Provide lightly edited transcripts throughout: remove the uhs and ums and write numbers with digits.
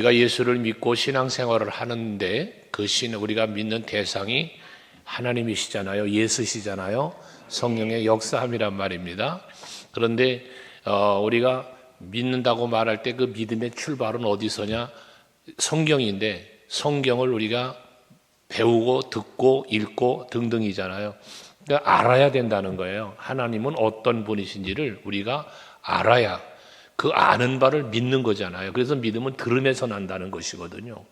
우리가 예수를 믿고 신앙생활을 하는데 우리가 믿는 대상이 하나님이시잖아요. 예수시잖아요. 성령의 역사함이란 말입니다. 그런데 우리가 믿는다고 말할 때 그 믿음의 출발은 어디서냐? 성경인데 성경을 우리가 배우고 듣고 읽고 등등이잖아요. 그러니까 알아야 된다는 거예요. 하나님은 어떤 분이신지를 우리가 알아야 그 아는 바를 믿는 거잖아요. 그래서 믿음은 들음에서 난다는 것이거든요.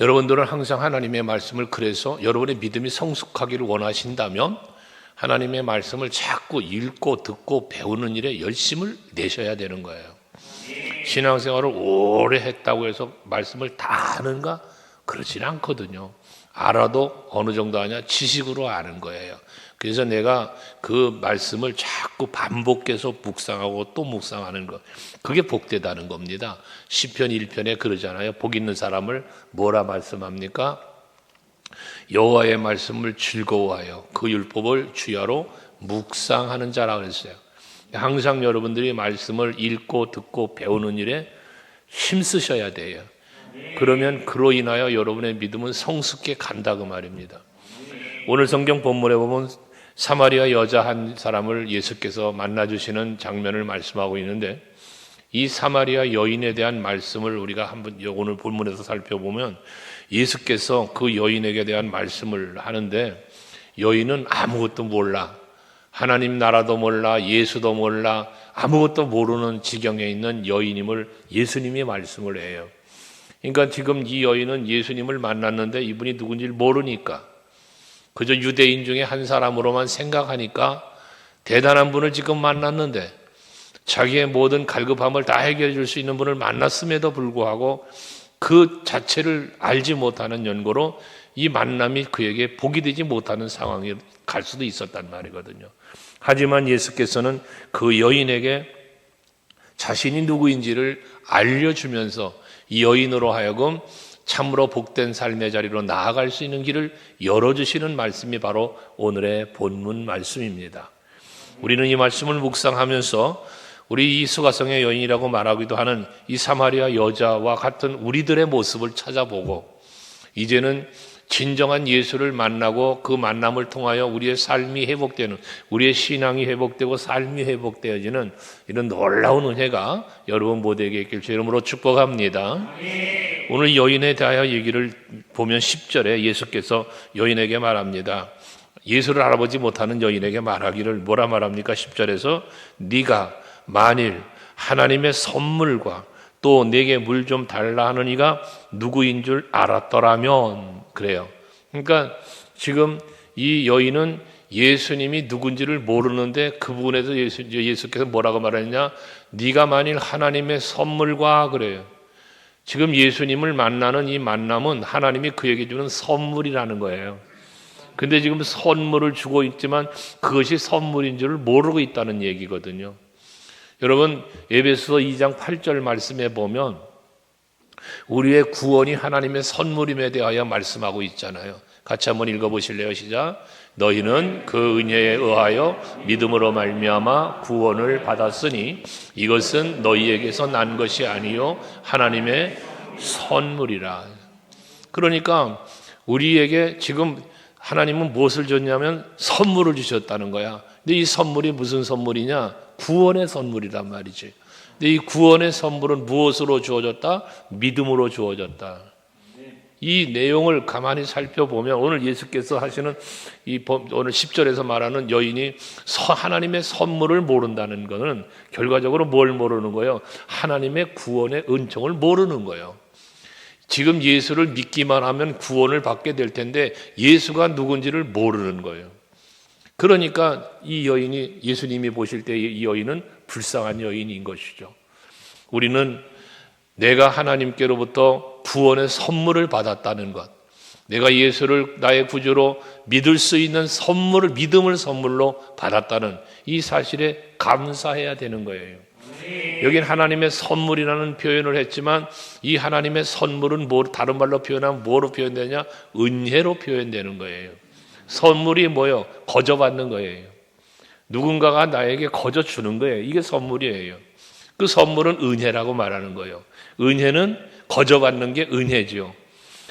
여러분들은 항상 하나님의 말씀을, 그래서 여러분의 믿음이 성숙하기를 원하신다면 하나님의 말씀을 자꾸 읽고 듣고 배우는 일에 열심을 내셔야 되는 거예요. 신앙생활을 오래 했다고 해서 말씀을 다 아는가? 그렇지는 않거든요. 알아도 어느 정도 하냐? 지식으로 아는 거예요. 그래서 내가 그 말씀을 자꾸 반복해서 묵상하고 또 묵상하는 것, 그게 복되다는 겁니다. 시편 1편에 그러잖아요. 복 있는 사람을 뭐라 말씀합니까? 여호와의 말씀을 즐거워하여 그 율법을 주야로 묵상하는 자라 그랬어요. 항상 여러분들이 말씀을 읽고 듣고 배우는 일에 힘쓰셔야 돼요. 그러면 그로 인하여 여러분의 믿음은 성숙해 간다 그 말입니다. 오늘 성경 본문에 보면 사마리아 여자 한 사람을 예수께서 만나주시는 장면을 말씀하고 있는데, 이 사마리아 여인에 대한 말씀을 우리가 한번 오늘 본문에서 살펴보면 예수께서 그 여인에게 대한 말씀을 하는데, 여인은 아무것도 몰라. 하나님 나라도 몰라, 예수도 몰라, 아무것도 모르는 지경에 있는 여인임을 예수님이 말씀을 해요. 그러니까 지금 이 여인은 예수님을 만났는데 이분이 누군지를 모르니까, 그저 유대인 중에 한 사람으로만 생각하니까 대단한 분을 지금 만났는데, 자기의 모든 갈급함을 다 해결해 줄 수 있는 분을 만났음에도 불구하고 그 자체를 알지 못하는 연고로 이 만남이 그에게 복이 되지 못하는 상황에 갈 수도 있었단 말이거든요. 하지만 예수께서는 그 여인에게 자신이 누구인지를 알려주면서 이 여인으로 하여금 참으로 복된 삶의 자리로 나아갈 수 있는 길을 열어주시는 말씀이 바로 오늘의 본문 말씀입니다. 우리는 이 말씀을 묵상하면서 우리 이 수가성의 여인이라고 말하기도 하는 이 사마리아 여자와 같은 우리들의 모습을 찾아보고, 이제는 진정한 예수를 만나고 그 만남을 통하여 우리의 삶이 회복되는, 우리의 신앙이 회복되고 삶이 회복되어지는 이런 놀라운 은혜가 여러분 모두에게 있길 주 이름으로 축복합니다. 오늘 여인에 대하여 얘기를 보면 10절에 예수께서 여인에게 말합니다. 예수를 알아보지 못하는 여인에게 말하기를 뭐라 말합니까? 10절에서 네가 만일 하나님의 선물과 또 내게 물 좀 달라 하는 이가 누구인 줄 알았더라면, 그래요. 그러니까 지금 이 여인은 예수님이 누군지를 모르는데 그 부분에서 예수께서 뭐라고 말했냐? 네가 만일 하나님의 선물과, 그래요. 지금 예수님을 만나는 이 만남은 하나님이 그에게 주는 선물이라는 거예요. 근데 지금 선물을 주고 있지만 그것이 선물인 줄을 모르고 있다는 얘기거든요. 여러분, 에베소서 2장 8절 말씀에 보면 우리의 구원이 하나님의 선물임에 대하여 말씀하고 있잖아요. 같이 한번 읽어보실래요? 시작. 너희는 그 은혜에 의하여 믿음으로 말미암아 구원을 받았으니 이것은 너희에게서 난 것이 아니요 하나님의 선물이라. 그러니까 우리에게 지금 하나님은 무엇을 줬냐면 선물을 주셨다는 거야. 근데 이 선물이 무슨 선물이냐? 구원의 선물이란 말이지. 근데 이 구원의 선물은 무엇으로 주어졌다? 믿음으로 주어졌다. 이 내용을 가만히 살펴보면 오늘 예수께서 하시는 오늘 10절에서 말하는 여인이 하나님의 선물을 모른다는 것은 결과적으로 뭘 모르는 거예요? 하나님의 구원의 은총을 모르는 거예요. 지금 예수를 믿기만 하면 구원을 받게 될 텐데 예수가 누군지를 모르는 거예요. 그러니까 이 여인이, 예수님이 보실 때 이 여인은 불쌍한 여인인 것이죠. 우리는 내가 하나님께로부터 구원의 선물을 받았다는 것, 내가 예수를 나의 구주로 믿을 수 있는 선물을, 믿음을 선물로 받았다는 이 사실에 감사해야 되는 거예요. 여긴 하나님의 선물이라는 표현을 했지만 이 하나님의 선물은 다른 말로 표현하면 뭐로 표현되냐? 은혜로 표현되는 거예요. 선물이 뭐예요? 거저 받는 거예요. 누군가가 나에게 거저 주는 거예요. 이게 선물이에요. 그 선물은 은혜라고 말하는 거예요. 은혜는 거저 받는 게 은혜죠.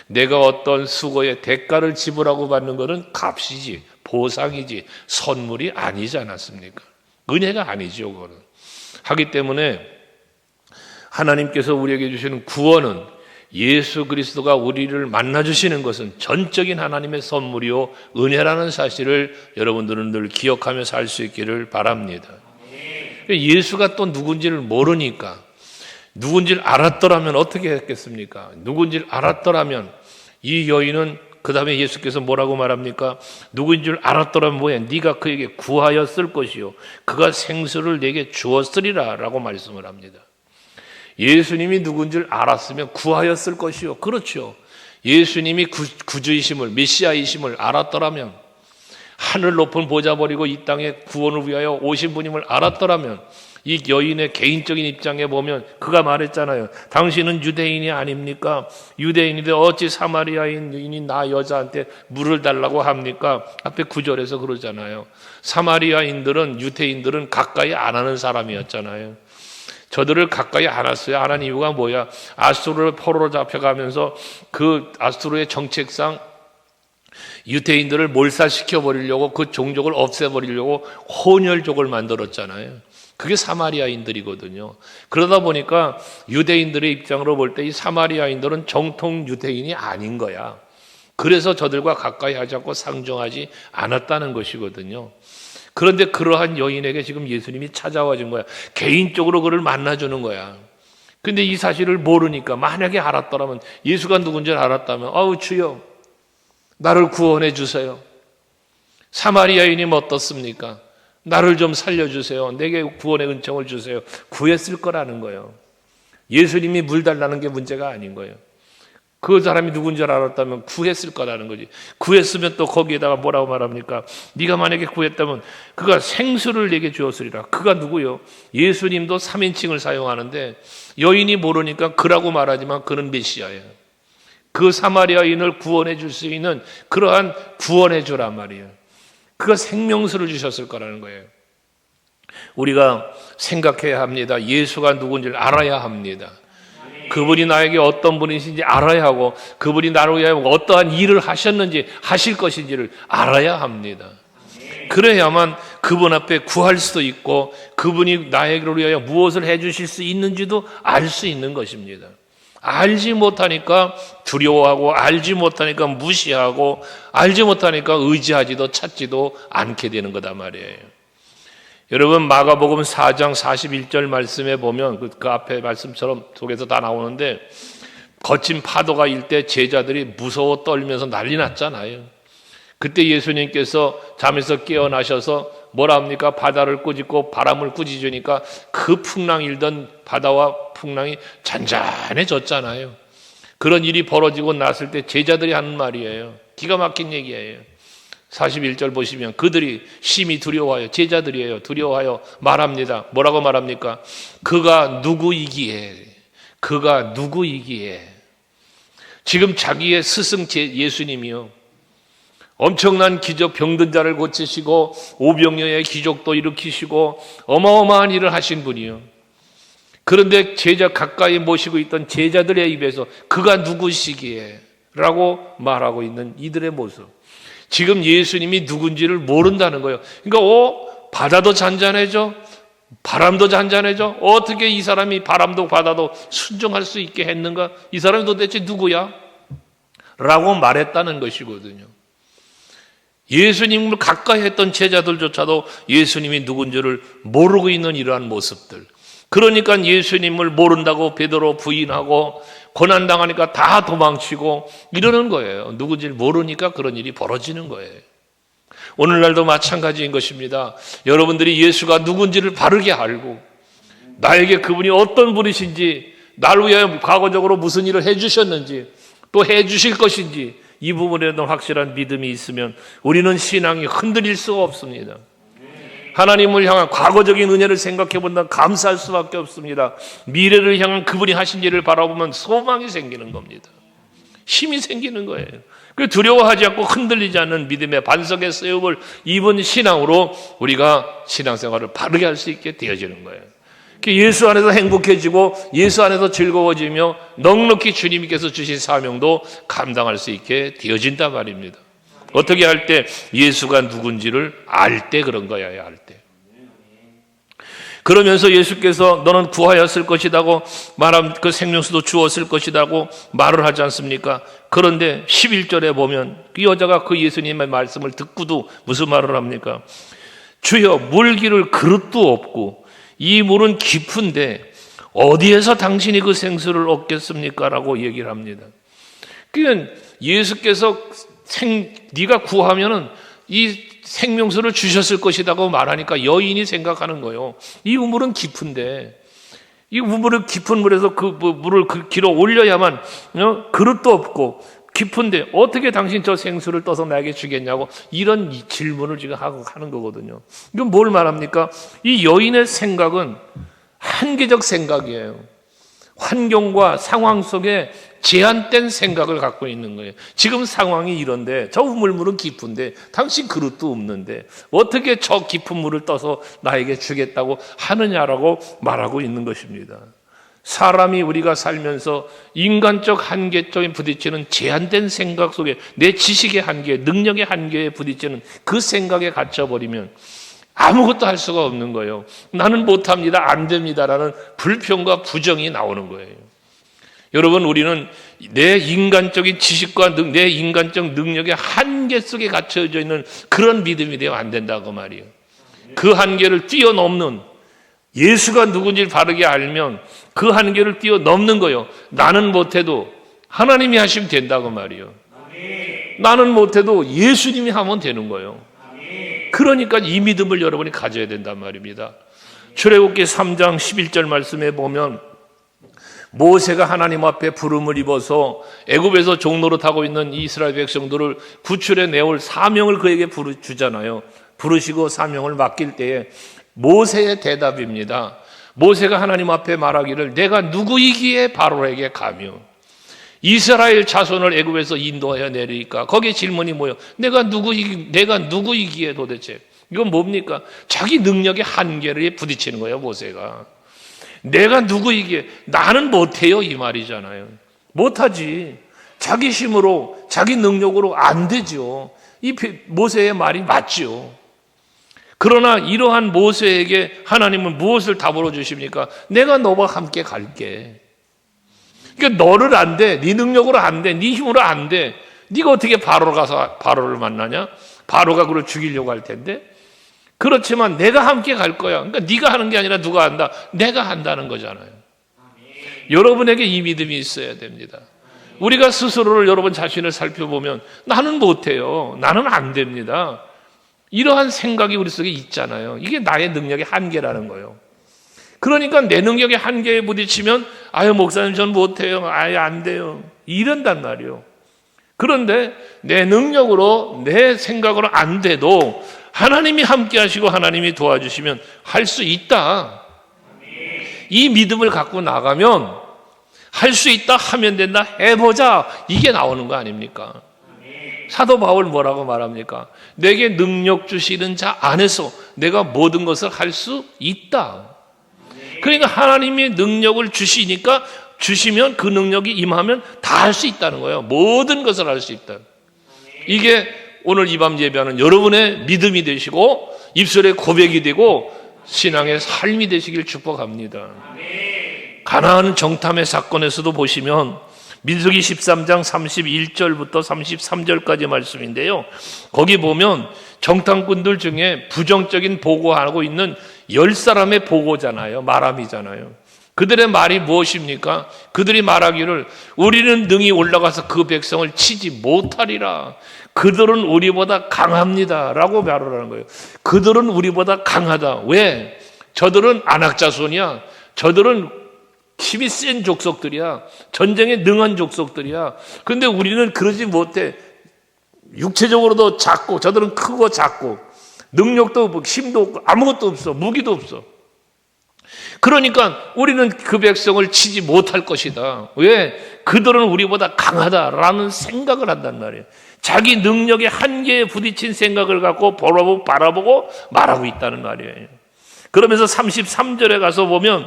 내가 어떤 수고의 대가를 지불하고 받는 것은 값이지, 보상이지, 선물이 아니지 않았습니까? 은혜가 아니죠, 그거는. 하기 때문에 하나님께서 우리에게 주시는 구원은 예수 그리스도가 우리를 만나주시는 것은 전적인 하나님의 선물이요 은혜라는 사실을 여러분들은 늘 기억하며 살 수 있기를 바랍니다. 예수가 또 누군지를 모르니까, 누군지를 알았더라면 어떻게 했겠습니까? 누군지를 알았더라면 이 여인은 그 다음에 예수께서 뭐라고 말합니까? 누구인 줄 알았더라면 뭐야? 네가 그에게 구하였을 것이요 그가 생수를 내게 주었으리라 라고 말씀을 합니다. 예수님이 누군 줄 알았으면 구하였을 것이요. 그렇죠. 예수님이 구주이심을, 메시아이심을 알았더라면, 하늘 높은 보좌 버리고 이 땅에 구원을 위하여 오신 분임을 알았더라면, 이 여인의 개인적인 입장에 보면 그가 말했잖아요. 당신은 유대인이 아닙니까? 유대인인데 어찌 사마리아인이 나 여자한테 물을 달라고 합니까? 앞에 9절에서 그러잖아요. 사마리아인들은, 유대인들은 가까이 안 하는 사람이었잖아요. 저들을 가까이 안 왔어요. 안 한 이유가 뭐야? 아수르를 포로로 잡혀가면서 그 아수르의 정책상 유대인들을 몰살시켜 버리려고, 그 종족을 없애버리려고 혼혈족을 만들었잖아요. 그게 사마리아인들이거든요. 그러다 보니까 유대인들의 입장으로 볼 때 이 사마리아인들은 정통 유대인이 아닌 거야. 그래서 저들과 가까이 하지 않고 상종하지 않았다는 것이거든요. 그런데 그러한 여인에게 지금 예수님이 찾아와 준 거야. 개인적으로 그를 만나주는 거야. 근데 이 사실을 모르니까, 만약에 알았더라면, 예수가 누군지 알았다면, 아우 주여 나를 구원해 주세요. 사마리아인이면 어떻습니까? 나를 좀 살려주세요. 내게 구원의 은총을 주세요. 구했을 거라는 거예요. 예수님이 물 달라는 게 문제가 아닌 거예요. 그 사람이 누군지 알았다면 구했을 거라는 거지. 구했으면 또 거기에다가 뭐라고 말합니까? 네가 만약에 구했다면 그가 생수를 내게 주었으리라. 그가 누구요? 예수님도 3인칭을 사용하는데 여인이 모르니까 그라고 말하지만 그는 메시아예요. 그 사마리아인을 구원해 줄 수 있는 그러한 구원해 주란 말이에요. 그가 생명수를 주셨을 거라는 거예요. 우리가 생각해야 합니다. 예수가 누군지를 알아야 합니다. 그분이 나에게 어떤 분이신지 알아야 하고, 그분이 나를 위하여 어떠한 일을 하셨는지, 하실 것인지를 알아야 합니다. 그래야만 그분 앞에 구할 수도 있고, 그분이 나에게 위하여 무엇을 해주실 수 있는지도 알 수 있는 것입니다. 알지 못하니까 두려워하고, 알지 못하니까 무시하고, 알지 못하니까 의지하지도 찾지도 않게 되는 거다 말이에요. 여러분, 마가복음 4장 41절 말씀에 보면 그 앞에 말씀처럼 속에서 다 나오는데, 거친 파도가 일 때 제자들이 무서워 떨면서 난리 났잖아요. 그때 예수님께서 잠에서 깨어나셔서 뭐라 합니까? 바다를 꾸짖고 바람을 꾸짖으니까 그 풍랑 일던 바다와 풍랑이 잔잔해졌잖아요. 그런 일이 벌어지고 났을 때 제자들이 하는 말이에요. 기가 막힌 얘기예요. 41절 보시면 그들이 심히 두려워하여, 제자들이에요. 두려워하여 말합니다. 뭐라고 말합니까? 그가 누구이기에, 그가 누구이기에. 지금 자기의 스승 예수님이요, 엄청난 기적, 병든 자를 고치시고 오병이어의 기적도 일으키시고 어마어마한 일을 하신 분이요. 그런데 제자 가까이 모시고 있던 제자들의 입에서 그가 누구시기에 라고 말하고 있는 이들의 모습. 지금 예수님이 누군지를 모른다는 거예요. 그러니까 바다도 잔잔해져, 바람도 잔잔해져. 어떻게 이 사람이 바람도 바다도 순종할 수 있게 했는가? 이 사람이 도대체 누구야? 라고 말했다는 것이거든요. 예수님을 가까이 했던 제자들조차도 예수님이 누군지를 모르고 있는 이러한 모습들. 그러니까 예수님을 모른다고 베드로 부인하고, 고난당하니까 다 도망치고 이러는 거예요. 누군지를 모르니까 그런 일이 벌어지는 거예요. 오늘날도 마찬가지인 것입니다. 여러분들이 예수가 누군지를 바르게 알고, 나에게 그분이 어떤 분이신지, 나를 위하여 과거적으로 무슨 일을 해주셨는지, 또 해주실 것인지, 이 부분에 대한 확실한 믿음이 있으면 우리는 신앙이 흔들릴 수가 없습니다. 하나님을 향한 과거적인 은혜를 생각해 본다면 감사할 수밖에 없습니다. 미래를 향한 그분이 하신 일을 바라보면 소망이 생기는 겁니다. 힘이 생기는 거예요. 그 두려워하지 않고 흔들리지 않는 믿음의 반석의 세움을 입은 신앙으로 우리가 신앙생활을 바르게 할 수 있게 되어지는 거예요. 예수 안에서 행복해지고 예수 안에서 즐거워지며 넉넉히 주님께서 주신 사명도 감당할 수 있게 되어진단 말입니다. 어떻게 할 때? 예수가 누군지를 알 때 그런 거야, 알 때. 그러면서 예수께서 너는 구하였을 것이라고 말한 그 생명수도 주었을 것이라고 말을 하지 않습니까? 그런데 11절에 보면 그 여자가 그 예수님의 말씀을 듣고도 무슨 말을 합니까? 주여, 물기를 그릇도 없고 이 물은 깊은데 어디에서 당신이 그 생수를 얻겠습니까? 라고 얘기를 합니다. 그러니까 예수께서 네가 구하면은 이 생명수를 주셨을 것이라고 말하니까 여인이 생각하는 거예요. 이 우물은 깊은데, 이 우물을 깊은 물에서 그 물을 길어 올려야만 그릇도 없고 깊은데 어떻게 당신 저 생수를 떠서 나에게 주겠냐고 이런 질문을 지금 하는 거거든요. 이건 뭘 말합니까? 이 여인의 생각은 한계적 생각이에요. 환경과 상황 속에 제한된 생각을 갖고 있는 거예요. 지금 상황이 이런데 저 우물물은 깊은데 당신 그릇도 없는데 어떻게 저 깊은 물을 떠서 나에게 주겠다고 하느냐라고 말하고 있는 것입니다. 사람이 우리가 살면서 인간적 한계점에 부딪히는 제한된 생각 속에 내 지식의 한계, 능력의 한계에 부딪히는 그 생각에 갇혀버리면 아무것도 할 수가 없는 거예요. 나는 못합니다, 안 됩니다라는 불평과 부정이 나오는 거예요. 여러분, 우리는 내 인간적인 지식과 내 인간적 능력의 한계 속에 갇혀져 있는 그런 믿음이 되면 안 된다고 말이에요. 그 한계를 뛰어넘는, 예수가 누군지를 바르게 알면 그 한계를 뛰어넘는 거예요. 나는 못해도 하나님이 하시면 된다고 말이에요. 나는 못해도 예수님이 하면 되는 거예요. 그러니까 이 믿음을 여러분이 가져야 된단 말입니다. 출애굽기 3장 11절 말씀에 보면 모세가 하나님 앞에 부름을 입어서 애굽에서 종노릇하고 있는 이스라엘 백성들을 구출해 내올 사명을 그에게 주잖아요. 부르시고 사명을 맡길 때에 모세의 대답입니다. 모세가 하나님 앞에 말하기를 내가 누구이기에 바로에게 가며 이스라엘 자손을 애굽에서 인도하여 내리니까 거기에 질문이 뭐예요? 내가 누구이기에 도대체? 이건 뭡니까? 자기 능력의 한계를 부딪히는 거예요, 모세가. 내가 누구이기에? 나는 못해요, 이 말이잖아요. 못하지. 자기 힘으로, 자기 능력으로 안 되죠. 이 모세의 말이 맞죠. 그러나 이러한 모세에게 하나님은 무엇을 답으로 주십니까? 내가 너와 함께 갈게. 그러니까 너를 안 돼. 네 능력으로 안 돼. 네 힘으로 안 돼. 네가 어떻게 바로로 가서 바로를 만나냐? 바로가 그를 죽이려고 할 텐데. 그렇지만 내가 함께 갈 거야. 그러니까 네가 하는 게 아니라 누가 한다? 내가 한다는 거잖아요. 여러분에게 이 믿음이 있어야 됩니다. 우리가 스스로를 여러분 자신을 살펴보면 나는 못해요. 나는 안 됩니다. 이러한 생각이 우리 속에 있잖아요. 이게 나의 능력의 한계라는 거예요. 그러니까 내 능력의 한계에 부딪히면 아유 목사님 전 못해요. 아예 안 돼요. 이런단 말이에요. 그런데 내 능력으로 내 생각으로 안 돼도 하나님이 함께 하시고 하나님이 도와주시면 할 수 있다. 이 믿음을 갖고 나가면 할 수 있다, 하면 된다, 해보자. 이게 나오는 거 아닙니까? 사도 바울 뭐라고 말합니까? 내게 능력 주시는 자 안에서 내가 모든 것을 할 수 있다. 그러니까 하나님이 능력을 주시면 그 능력이 임하면 다 할 수 있다는 거예요. 모든 것을 할 수 있다. 이게 오늘 이 밤 예배하는 여러분의 믿음이 되시고 입술의 고백이 되고 신앙의 삶이 되시길 축복합니다. 가나안 정탐의 사건에서도 보시면 민수기 13장 31절부터 33절까지 말씀인데요. 거기 보면 정탐꾼들 중에 부정적인 보고하고 있는 10사람의 보고잖아요. 말함이잖아요. 그들의 말이 무엇입니까? 그들이 말하기를 우리는 능히 올라가서 그 백성을 치지 못하리라. 그들은 우리보다 강합니다. 라고 말을 하는 거예요. 그들은 우리보다 강하다. 왜? 저들은 안악자손이야. 저들은 힘이 센 족속들이야. 전쟁에 능한 족속들이야. 그런데 우리는 그러지 못해. 육체적으로도 작고 저들은 크고 작고 능력도 없고 힘도 없고 아무것도 없어. 무기도 없어. 그러니까 우리는 그 백성을 치지 못할 것이다. 왜? 그들은 우리보다 강하다라는 생각을 한단 말이에요. 자기 능력의 한계에 부딪힌 생각을 갖고 바라보고 말하고 있다는 말이에요. 그러면서 33절에 가서 보면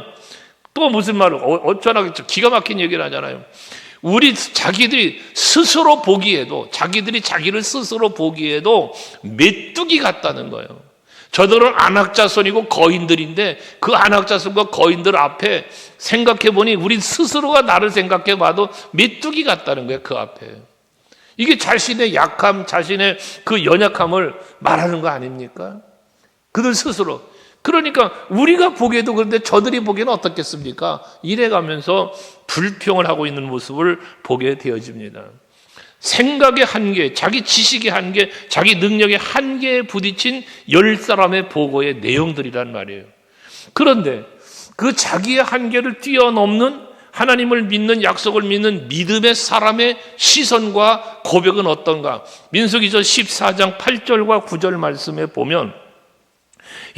또 무슨 말을 어쩌나 기가 막힌 얘기를 하잖아요. 자기들이 스스로 보기에도, 자기들이 자기를 스스로 보기에도 메뚜기 같다는 거예요. 저들은 안악자손이고 거인들인데 그 안악자손과 거인들 앞에 생각해 보니 우리 스스로가 나를 생각해 봐도 메뚜기 같다는 거예요. 그 앞에. 이게 자신의 약함, 자신의 그 연약함을 말하는 거 아닙니까? 그들 스스로. 그러니까 우리가 보기에도 그런데 저들이 보기에는 어떻겠습니까? 이래가면서 불평을 하고 있는 모습을 보게 되어집니다. 생각의 한계, 자기 지식의 한계, 자기 능력의 한계에 부딪힌 10사람의 보고의 내용들이란 말이에요. 그런데 그 자기의 한계를 뛰어넘는 하나님을 믿는, 약속을 믿는 믿음의 사람의 시선과 고백은 어떤가? 민수기서 14장 8절과 9절 말씀에 보면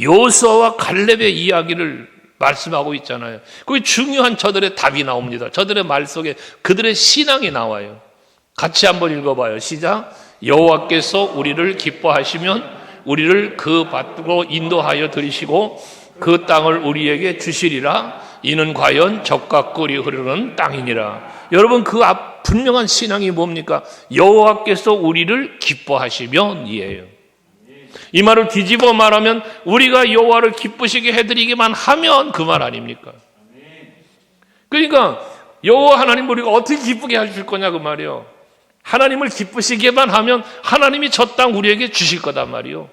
여호수아와 갈렙의 이야기를 말씀하고 있잖아요. 거기 중요한 저들의 답이 나옵니다. 저들의 말 속에 그들의 신앙이 나와요. 같이 한번 읽어봐요. 시작. 여호와께서 우리를 기뻐하시면 우리를 그 밭으로 인도하여 들이시고 그 땅을 우리에게 주시리라. 이는 과연 젖과 꿀이 흐르는 땅이니라. 여러분 그 앞 분명한 신앙이 뭡니까? 여호와께서 우리를 기뻐하시면 이에요. 이 말을 뒤집어 말하면 우리가 여호와를 기쁘시게 해드리기만 하면 그 말 아닙니까? 그러니까 여호와 하나님 우리가 어떻게 기쁘게 하실 거냐 그 말이요. 하나님을 기쁘시게만 하면 하나님이 저 땅 우리에게 주실 거단 말이요.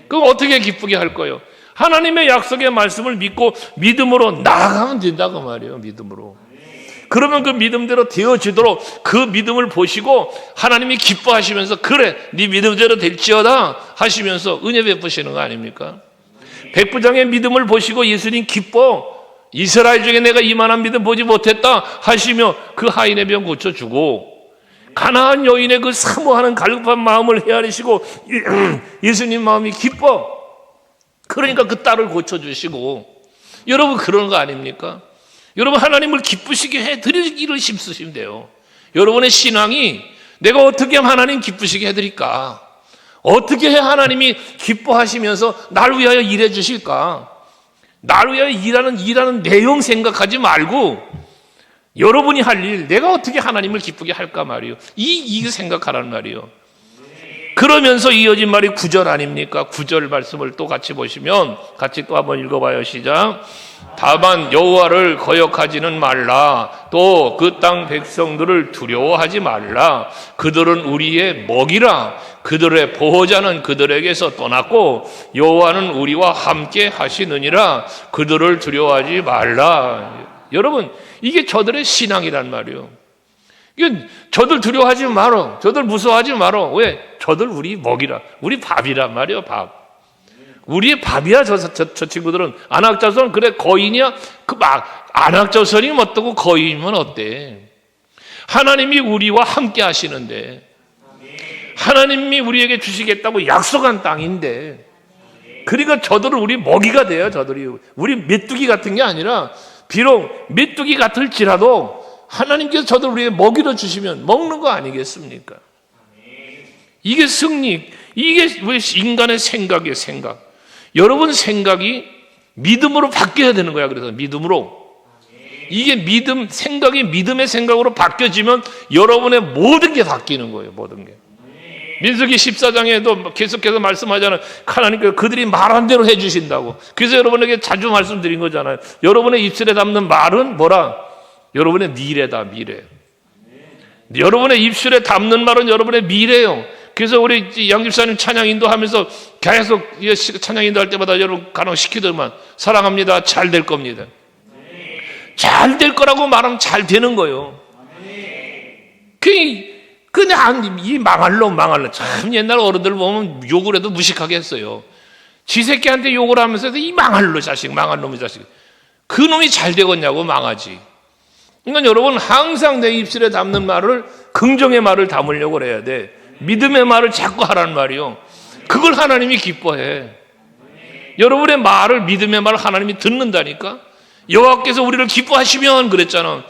그럼 어떻게 기쁘게 할 거예요? 하나님의 약속의 말씀을 믿고 믿음으로 나아가면 된다 그 말이에요. 믿음으로. 그러면 그 믿음대로 되어지도록 그 믿음을 보시고 하나님이 기뻐하시면서 그래 네 믿음대로 될지어다 하시면서 은혜 베푸시는 거 아닙니까? 백부장의 믿음을 보시고 예수님 기뻐, 이스라엘 중에 내가 이만한 믿음 보지 못했다 하시며 그 하인의 병 고쳐주고, 가나안 여인의 그 사모하는 갈급한 마음을 헤아리시고 예수님 마음이 기뻐, 그러니까 그 딸을 고쳐주시고. 여러분 그런 거 아닙니까? 여러분 하나님을 기쁘시게 해드리기를 힘쓰시면 돼요. 여러분의 신앙이 내가 어떻게 하면 하나님 기쁘시게 해드릴까? 어떻게 해야 하나님이 기뻐하시면서 날 위하여 일해 주실까? 날 위하여 일하는 내용 생각하지 말고 여러분이 할 일, 내가 어떻게 하나님을 기쁘게 할까 말이요. 이 생각하라는 말이요. 그러면서 이어진 말이 9절 아닙니까? 9절 말씀을 또 같이 보시면 같이 또 한번 읽어봐요. 시작. 다만 여호와를 거역하지는 말라. 또 그 땅 백성들을 두려워하지 말라. 그들은 우리의 먹이라. 그들의 보호자는 그들에게서 떠났고 여호와는 우리와 함께 하시느니라. 그들을 두려워하지 말라. 여러분 이게 저들의 신앙이란 말이에요. 이게 저들 두려워하지 말어. 저들 무서워하지 말어. 왜? 저들 우리 먹이라. 우리 밥이란 말이에요. 밥. 우리의 밥이야. 저 친구들은. 안악자손 그래 거인이야. 안악자손이면 어떠고 거인이면 어때? 하나님이 우리와 함께 하시는데, 하나님이 우리에게 주시겠다고 약속한 땅인데, 그러니까 저들은 우리 먹이가 돼요. 저들이 우리 메뚜기 같은 게 아니라, 비록 메뚜기 같을지라도 하나님께서 저들 우리에게 먹이를 주시면 먹는 거 아니겠습니까? 이게 승리, 이게 왜 인간의 생각이에요. 생각. 여러분 생각이 믿음으로 바뀌어야 되는 거야. 그래서 믿음으로. 이게 생각이 믿음의 생각으로 바뀌어지면 여러분의 모든 게 바뀌는 거예요. 모든 게. 민수기 14장에도 계속해서 말씀하잖아요. 하나님께서 그들이 말한 대로 해주신다고. 그래서 여러분에게 자주 말씀드린 거잖아요. 여러분의 입술에 담는 말은 뭐라? 여러분의 미래다. 미래. 여러분의 입술에 담는 말은 여러분의 미래예요. 그래서 우리 양 집사님 찬양 인도하면서 계속 찬양 인도할 때마다 여러분 간호시키더만 사랑합니다. 잘 될 겁니다. 잘 될 거라고 말하면 잘 되는 거예요. 그냥 이 망할 놈. 참 옛날 어른들 보면 욕을 해도 무식하게 했어요. 지 새끼한테 욕을 하면서 이 망할 놈 자식, 망할 놈의 자식. 그 놈이 잘 되겠냐고 망하지. 그러니까 여러분 항상 내 입술에 담는 말을 긍정의 말을 담으려고 해야 돼. 믿음의 말을 자꾸 하라는 말이요. 그걸 하나님이 기뻐해. 여러분의 말을, 믿음의 말을 하나님이 듣는다니까. 여호와께서 우리를 기뻐하시면 그랬잖아.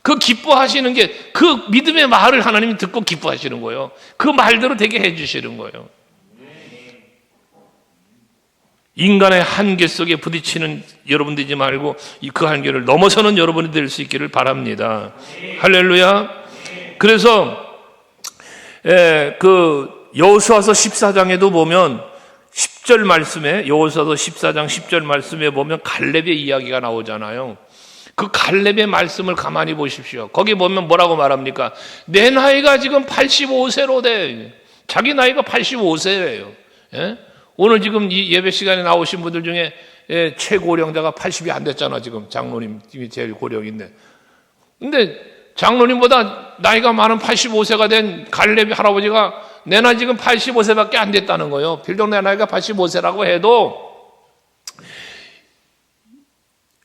그 기뻐하시는 게 그 믿음의 말을 하나님이 듣고 기뻐하시는 거예요. 그 말대로 되게 해주시는 거예요. 인간의 한계 속에 부딪히는 여러분들이지 말고 그 한계를 넘어서는 여러분이 될 수 있기를 바랍니다. 할렐루야. 그래서 그 여호수아서 14장에도 보면 10절 말씀에, 여호수아서 14장 10절 말씀에 보면 갈렙의 이야기가 나오잖아요. 그 갈렙의 말씀을 가만히 보십시오. 거기 보면 뭐라고 말합니까? 내 나이가 지금 85세로 돼. 자기 나이가 85세예요. 예? 오늘 지금 이 예배 시간에 나오신 분들 중에 최고령자가 80이 안 됐잖아. 지금 장로님이 제일 고령인데. 근데 장로님보다 나이가 많은 85세가 된 갈렙 할아버지가 내 나이 지금 85세밖에 안 됐다는 거예요. 비록 내 나이가 85세라고 해도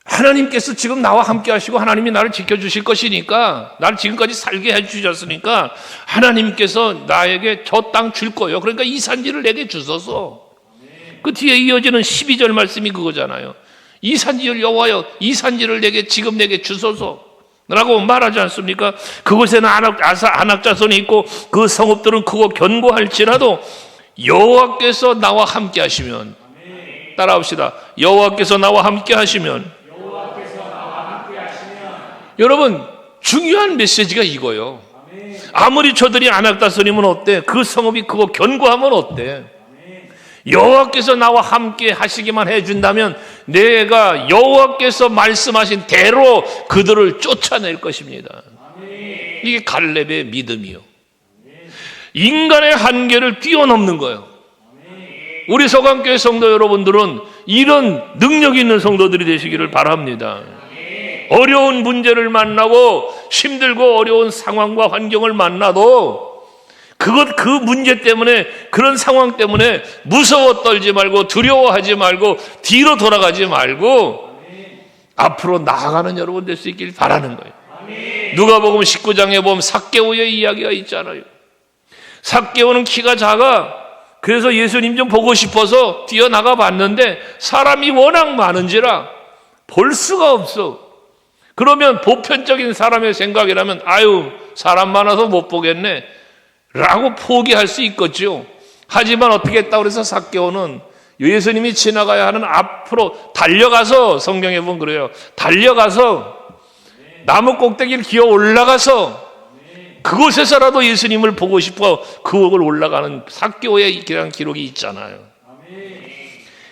하나님께서 지금 나와 함께 하시고 하나님이 나를 지켜주실 것이니까, 나를 지금까지 살게 해주셨으니까 하나님께서 나에게 저 땅 줄 거예요. 그러니까 이 산지를 내게 주소서. 그 뒤에 이어지는 12절 말씀이 그거잖아요. 이 산지를 여호와여, 이 산지를 지금 내게 주소서 라고 말하지 않습니까? 그곳에는 아낙 자손이 있고 그 성읍들은 크고 견고할지라도 여호와께서 나와 함께 하시면, 따라합시다. 여호와께서 나와 함께 하시면. 여러분, 중요한 메시지가 이거예요. 아무리 저들이 아낙 자손이면 어때? 그 성읍이 크고 견고하면 어때? 여호와께서 나와 함께 하시기만 해준다면 내가 여호와께서 말씀하신 대로 그들을 쫓아낼 것입니다. 이게 갈렙의 믿음이요. 인간의 한계를 뛰어넘는 거예요. 우리 서강교회 성도 여러분들은 이런 능력 있는 성도들이 되시기를 바랍니다. 어려운 문제를 만나고 힘들고 어려운 상황과 환경을 만나도 그 문제 때문에, 그런 상황 때문에 무서워 떨지 말고 두려워하지 말고 뒤로 돌아가지 말고 앞으로 나아가는 여러분 될 수 있길 바라는 거예요. 누가복음 19장에 보면 삭개오의 이야기가 있잖아요. 삭개오는 키가 작아. 그래서 예수님 좀 보고 싶어서 뛰어나가 봤는데 사람이 워낙 많은지라 볼 수가 없어. 그러면 보편적인 사람의 생각이라면 아유, 사람 많아서 못 보겠네 라고 포기할 수 있겠죠. 하지만 어떻게 했다고 그래서 삭개오는 예수님이 지나가야 하는 앞으로 달려가서, 성경에 보면 그래요, 달려가서 나무 꼭대기를 기어 올라가서 그곳에서라도 예수님을 보고 싶어 그곳을 올라가는 삭개오의 기록이 있잖아요.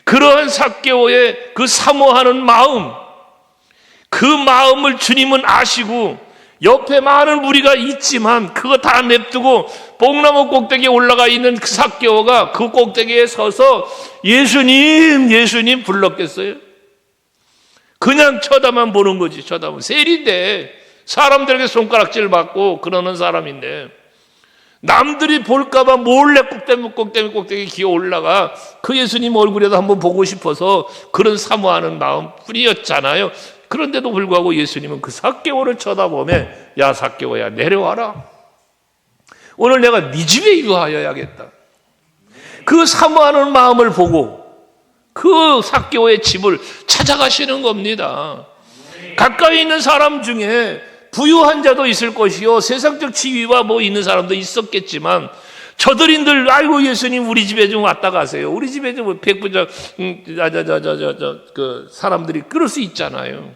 그러한 삭개오의 그 사모하는 마음, 그 마음을 주님은 아시고 옆에 많은 무리가 있지만 그거 다 냅두고 뽕나무 꼭대기에 올라가 있는 그 삭개오가 그 꼭대기에 서서 예수님, 예수님 불렀겠어요? 그냥 쳐다만 보는 거지. 쳐다보면 세리인데, 사람들에게 손가락질 받고 그러는 사람인데 남들이 볼까봐 몰래 꼭대기 기어 올라가 그 예수님 얼굴에도 한번 보고 싶어서 그런 사모하는 마음 뿐이었잖아요. 그런데도 불구하고 예수님은 그 삭개오를 쳐다보며 야 삭개오야 내려와라. 오늘 내가 네 집에 유하여야겠다. 그 사모하는 마음을 보고 그 삭개오의 집을 찾아가시는 겁니다. 가까이 있는 사람 중에 부유한 자도 있을 것이요 세상적 지위와 뭐 있는 사람도 있었겠지만 저들인들 아이고 예수님 우리 집에 좀 왔다 가세요. 우리 집에 좀 백부장 그 사람들이 그럴 수 있잖아요.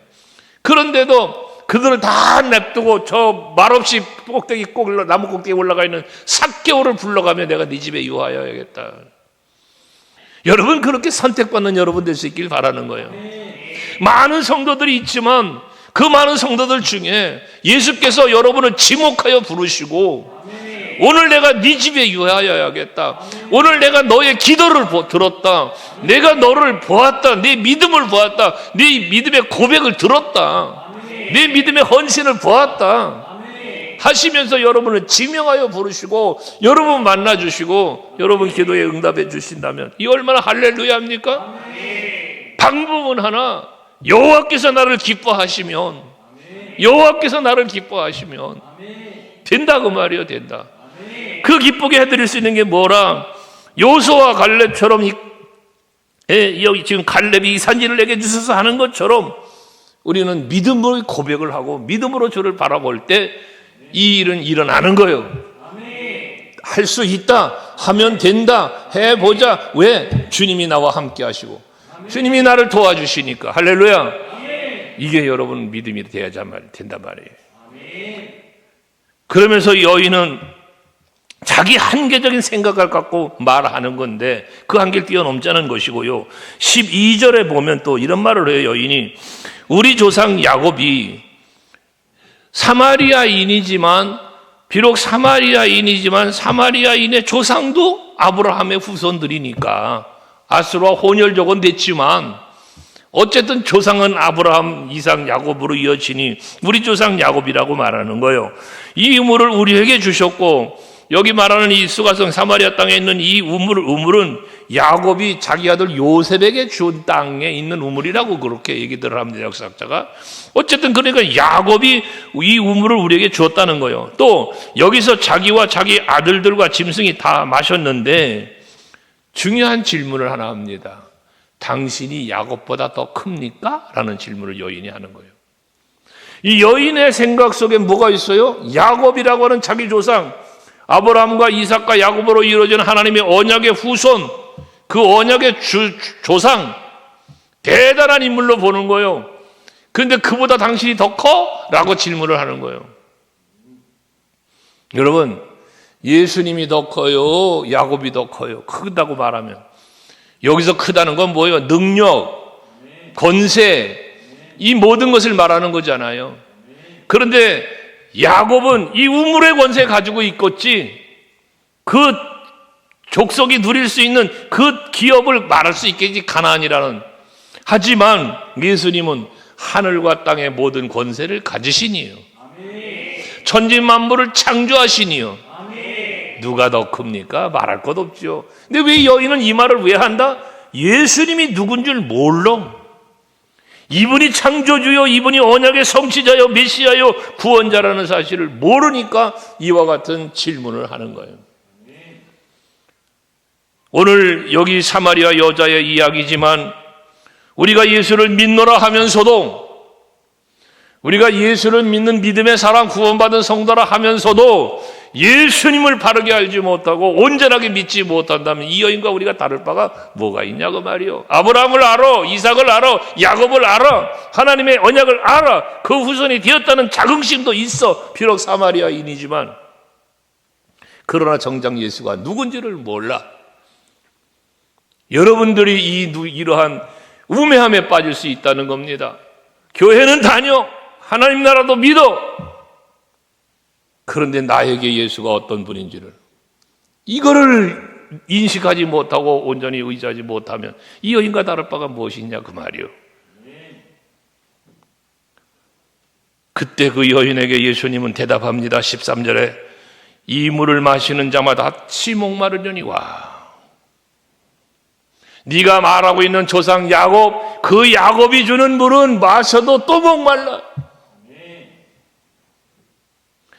그런데도 그들을 다 냅두고 저 말없이 나무 꼭대기 올라가 있는 삭개오를 불러가며 내가 네 집에 유하여야겠다. 여러분 그렇게 선택받는 여러분 될 수 있길 바라는 거예요. 많은 성도들이 있지만 그 많은 성도들 중에 예수께서 여러분을 지목하여 부르시고 오늘 내가 네 집에 유하여야겠다. 오늘 내가 너의 기도를 들었다. 내가 너를 보았다. 네 믿음을 보았다. 네 믿음의 고백을 들었다. 네 믿음의 헌신을 보았다. 하시면서 여러분을 지명하여 부르시고 여러분 만나주시고 여러분 기도에 응답해 주신다면 이 얼마나 할렐루야입니까? 방법은 하나, 여호와께서 나를 기뻐하시면 여호와께서 나를 기뻐하시면 된다 그 말이에요. 된다. 그 기쁘게 해드릴 수 있는 게 뭐라? 여호수아와 갈렙처럼 여기 지금 갈렙이 이 산지를 내게 주셔서 하는 것처럼 우리는 믿음으로 고백을 하고 믿음으로 주를 바라볼 때 이 일은 일어나는 거예요. 할 수 있다, 하면 된다, 해보자. 왜? 주님이 나와 함께 하시고 주님이 나를 도와주시니까. 할렐루야. 이게 여러분 믿음이 된단 말이에요. 그러면서 여인은 자기 한계적인 생각을 갖고 말하는 건데 그 한계를 뛰어넘자는 것이고요. 12절에 보면 또 이런 말을 해요. 여인이 우리 조상 야곱이 사마리아인이지만 비록 사마리아인이지만 사마리아인의 조상도 아브라함의 후손들이니까 아스로와 혼혈족은 됐지만 어쨌든 조상은 아브라함, 이삭, 야곱으로 이어지니 우리 조상 야곱이라고 말하는 거예요. 이 우물을 우리에게 주셨고 여기 말하는 이 수가성 사마리아 땅에 있는 이 우물은 야곱이 자기 아들 요셉에게 준 땅에 있는 우물이라고 그렇게 얘기들을 합니다. 역사학자가. 어쨌든 그러니까 야곱이 이 우물을 우리에게 주었다는 거예요. 또 여기서 자기와 자기 아들들과 짐승이 다 마셨는데 중요한 질문을 하나 합니다. 당신이 야곱보다 더 큽니까? 라는 질문을 여인이 하는 거예요. 이 여인의 생각 속에 뭐가 있어요? 야곱이라고 하는 자기 조상, 아브라함과 이삭과 야곱으로 이루어진 하나님의 언약의 후손, 그 언약의 조상, 대단한 인물로 보는 거예요. 그런데 그보다 당신이 더 커? 라고 질문을 하는 거예요. 여러분, 예수님이 더 커요? 야곱이 더 커요? 크다고 말하면 여기서 크다는 건 뭐예요? 능력, 권세, 이 모든 것을 말하는 거잖아요. 그런데 야곱은 이 우물의 권세 가지고 있겠지 그 족속이 누릴 수 있는 그 기업을 말할 수 있겠지, 가나안이라는. 하지만 예수님은 하늘과 땅의 모든 권세를 가지시니요, 천지만물을 창조하시니요. 누가 더 큽니까? 말할 것 없죠. 근데 왜 여인은 이 말을 왜 한다? 예수님이 누군 줄 몰라. 이분이 창조주요, 이분이 언약의 성취자요, 메시아요, 구원자라는 사실을 모르니까 이와 같은 질문을 하는 거예요. 오늘 여기 사마리아 여자의 이야기지만 우리가 예수를 믿노라 하면서도, 우리가 예수를 믿는 믿음의 사람, 구원받은 성도라 하면서도 예수님을 바르게 알지 못하고 온전하게 믿지 못한다면 이 여인과 우리가 다를 바가 뭐가 있냐고 말이요. 아브라함을 알아, 이삭을 알아, 야곱을 알아, 하나님의 언약을 알아, 그 후손이 되었다는 자긍심도 있어. 비록 사마리아인이지만. 그러나 정작 예수가 누군지를 몰라. 여러분들이 이러한 우매함에 빠질 수 있다는 겁니다. 교회는 다녀, 하나님 나라도 믿어. 그런데 나에게 예수가 어떤 분인지를, 이거를 인식하지 못하고 온전히 의지하지 못하면 이 여인과 다를 바가 무엇이냐 그 말이요. 그때 그 여인에게 예수님은 대답합니다. 13절에 이 물을 마시는 자마다 치목마르려니 와. 네가 말하고 있는 조상 야곱, 그 야곱이 주는 물은 마셔도 또 목말라.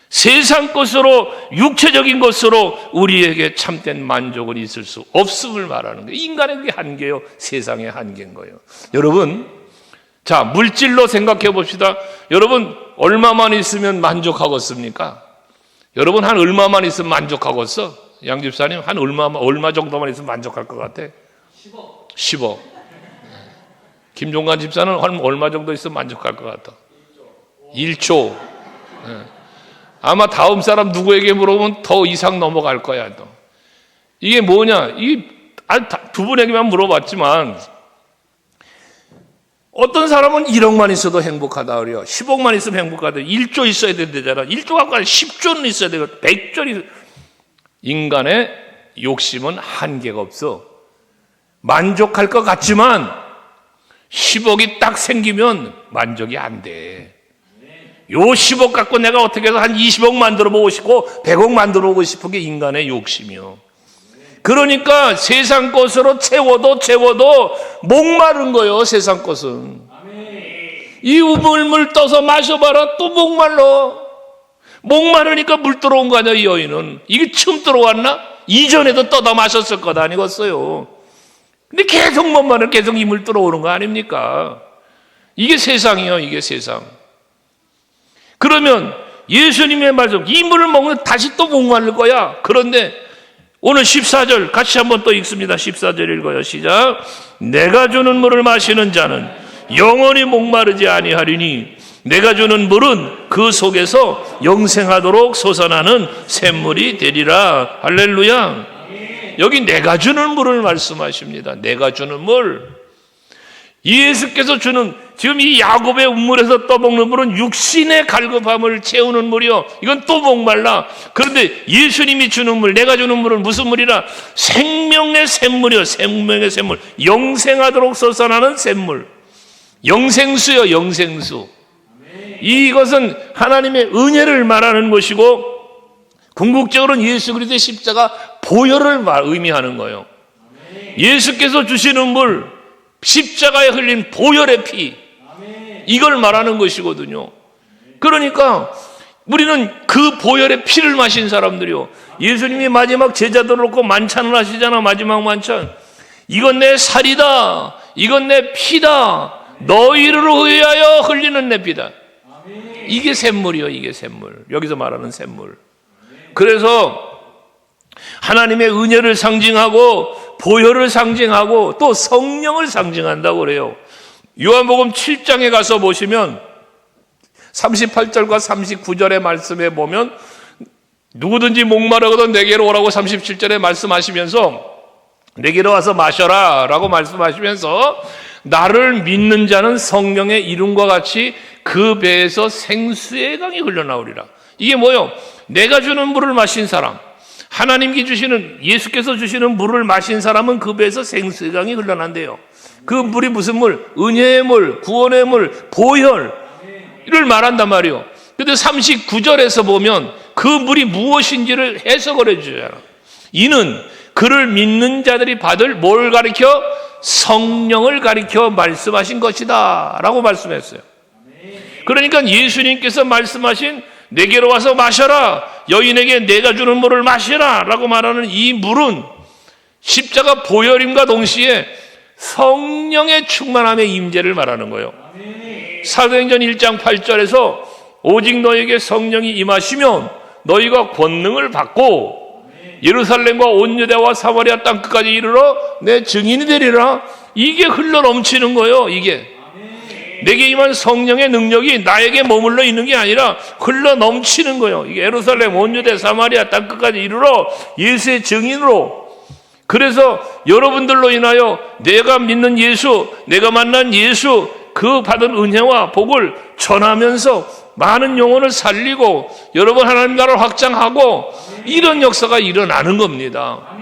세상 것으로, 육체적인 것으로 우리에게 참된 만족은 있을 수 없음을 말하는 거예요. 인간의 그게 한계요, 세상의 한계인 거예요. 여러분, 자, 물질로 생각해 봅시다. 여러분, 얼마만 있으면 만족하겠습니까? 여러분, 한 얼마만 있으면 만족하겠어? 양 집사님, 한 얼마 정도만 있으면 만족할 것 같아? 10억. 김종관 집사는 한 얼마 정도 있으면 만족할 것 같아? 1조. 아마 다음 사람 누구에게 물어보면 더 이상 넘어갈 거야. 또. 이게 뭐냐? 두 분에게만 물어봤지만 어떤 사람은 1억만 있어도 행복하다 그래요. 10억만 있으면 행복하다. 1조 있어야 된다잖아. 1조 갖고 10조는 있어야 되고 100조는. 인간의 욕심은 한계가 없어. 만족할 것 같지만 10억이 딱 생기면 만족이 안 돼. 요 10억 갖고 내가 어떻게 해서 한 20억 만들어 보고 싶고 100억 만들어 보고 싶은 게 인간의 욕심이요. 그러니까 세상 것으로 채워도 목마른 거예요. 세상 것은. 이 우물물 떠서 마셔봐라, 또 목말라. 목마르니까 물 들어온 거 아니야. 이 여인은 이게 처음 들어왔나? 이전에도 떠다 마셨을 것 아니겠어요. 근데 계속 목마르, 계속 이 물 들어오는 거 아닙니까? 이게 세상이요, 이게 세상. 그러면 예수님의 말씀, 이 물을 먹으면 다시 또 목마를 거야. 그런데 오늘 14절 같이 한번 또 읽습니다. 14절 읽어요. 시작. 내가 주는 물을 마시는 자는 영원히 목마르지 아니하리니 내가 주는 물은 그 속에서 영생하도록 솟아나는 샘물이 되리라. 할렐루야. 여기 내가 주는 물을 말씀하십니다. 내가 주는 물. 예수께서 주는, 지금 이 야곱의 우물에서 떠먹는 물은 육신의 갈급함을 채우는 물이요, 이건 또 목말라. 그런데 예수님이 주는 물, 내가 주는 물은 무슨 물이라? 생명의 샘물이요, 생명의 샘물. 영생하도록 솟아나는 샘물. 영생수요, 영생수. 이것은 하나님의 은혜를 말하는 것이고, 궁극적으로는 예수 그리스도의 십자가 보혈을 의미하는 거예요. 예수께서 주시는 물, 십자가에 흘린 보혈의 피, 이걸 말하는 것이거든요. 그러니까 우리는 그 보혈의 피를 마신 사람들이요, 예수님이 마지막 제자들을 놓고 만찬을 하시잖아. 마지막 만찬. 이건 내 살이다, 이건 내 피다, 너희를 위하여 흘리는 내 피다. 이게 샘물이요, 이게 샘물. 여기서 말하는 샘물. 그래서 하나님의 은혜를 상징하고 보혈을 상징하고 또 성령을 상징한다고 그래요. 요한복음 7장에 가서 보시면 38절과 39절의 말씀에 보면 누구든지 목마르거든 내게로 오라고 37절에 말씀하시면서 내게로 와서 마셔라 라고 말씀하시면서 나를 믿는 자는 성령의 이름과 같이 그 배에서 생수의 강이 흘러나오리라. 이게 뭐요? 내가 주는 물을 마신 사람, 하나님께 주시는, 예수께서 주시는 물을 마신 사람은 그 배에서 생수의 강이 흘러난대요. 그 물이 무슨 물? 은혜의 물, 구원의 물, 보혈을 말한단 말이에요. 근데 39절에서 보면 그 물이 무엇인지를 해석을 해주잖아. 이는 그를 믿는 자들이 받을 뭘 가리켜? 성령을 가리켜 말씀하신 것이다 라고 말씀했어요. 그러니까 예수님께서 말씀하신 내게로 와서 마셔라, 여인에게 내가 주는 물을 마시라 라고 말하는 이 물은 십자가 보혈임과 동시에 성령의 충만함의 임재를 말하는 거예요. 사도행전 1장 8절에서 오직 너에게 성령이 임하시면 너희가 권능을 받고 예루살렘과 온 유대와 사마리아 땅 끝까지 이르러 내 증인이 되리라. 이게 흘러 넘치는 거예요. 이게 내게 임한 성령의 능력이 나에게 머물러 있는 게 아니라 흘러 넘치는 거예요. 이게 예루살렘, 온 유대, 사마리아 땅 끝까지 이르러 예수의 증인으로. 그래서 여러분들로 인하여 내가 믿는 예수, 내가 만난 예수, 그 받은 은혜와 복을 전하면서 많은 영혼을 살리고 여러분 하나님 나라를 확장하고 이런 역사가 일어나는 겁니다.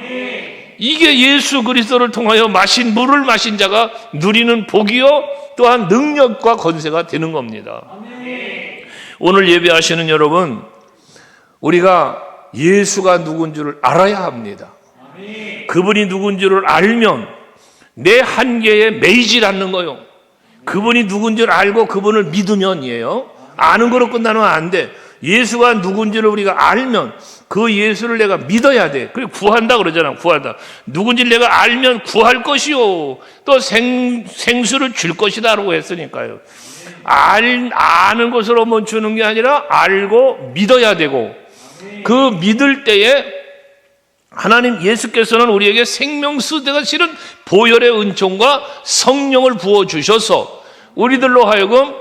이게 예수 그리스도를 통하여 마신 물을 마신 자가 누리는 복이요 또한 능력과 권세가 되는 겁니다. 오늘 예배하시는 여러분, 우리가 예수가 누군지를 알아야 합니다. 그분이 누군지를 알면 내 한계에 매이질 않는 거요. 그분이 누군지를 알고 그분을 믿으면이에요. 아는 거로 끝나면 안 돼. 예수가 누군지를 우리가 알면 그 예수를 내가 믿어야 돼. 그리고 구한다 그러잖아. 구한다. 누군지를 내가 알면 구할 것이요 또 생수를 줄 것이다 라고 했으니까요. 아는 것으로 멈추는 게 아니라 알고 믿어야 되고, 그 믿을 때에 하나님 예수께서는 우리에게 생명수대가 실은 보혈의 은총과 성령을 부어주셔서 우리들로 하여금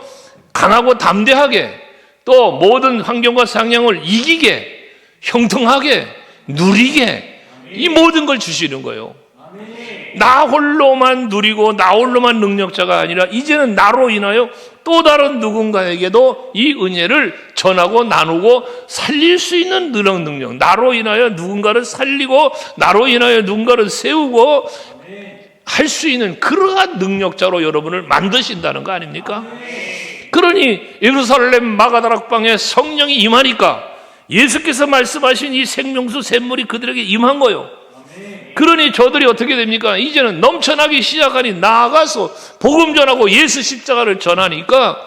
강하고 담대하게 또 모든 환경과 상황을 이기게, 형통하게, 누리게 이 모든 걸 주시는 거예요. 나 홀로만 누리고 나 홀로만 능력자가 아니라 이제는 나로 인하여 또 다른 누군가에게도 이 은혜를 전하고 나누고 살릴 수 있는 능력, 나로 인하여 누군가를 살리고 나로 인하여 누군가를 세우고 할 수 있는 그러한 능력자로 여러분을 만드신다는 거 아닙니까? 그러니 예루살렘 마가다락방에 성령이 임하니까 예수께서 말씀하신 이 생명수 샘물이 그들에게 임한 거예요. 그러니 저들이 어떻게 됩니까? 이제는 넘쳐나기 시작하니 나아가서 복음 전하고 예수 십자가를 전하니까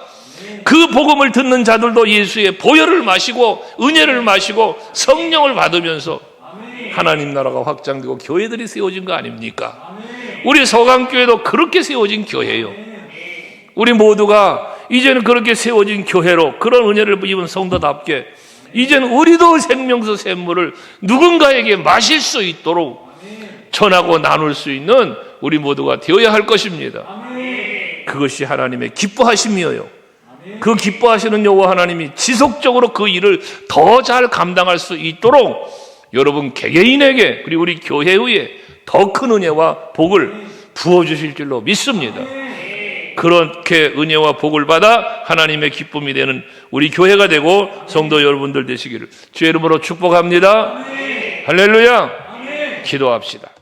그 복음을 듣는 자들도 예수의 보혈을 마시고 은혜를 마시고 성령을 받으면서 하나님 나라가 확장되고 교회들이 세워진 거 아닙니까? 우리 서강교회도 그렇게 세워진 교회예요. 우리 모두가 이제는 그렇게 세워진 교회로 그런 은혜를 입은 성도답게 이제는 우리도 생명수 샘물을 누군가에게 마실 수 있도록 전하고 나눌 수 있는 우리 모두가 되어야 할 것입니다. 그것이 하나님의 기뻐하심이에요. 그 기뻐하시는 여호와 하나님이 지속적으로 그 일을 더 잘 감당할 수 있도록 여러분 개개인에게 그리고 우리 교회의 더 큰 은혜와 복을 부어주실 줄로 믿습니다. 그렇게 은혜와 복을 받아 하나님의 기쁨이 되는 우리 교회가 되고 성도 여러분들 되시기를 주의 이름으로 축복합니다. 할렐루야. 기도합시다.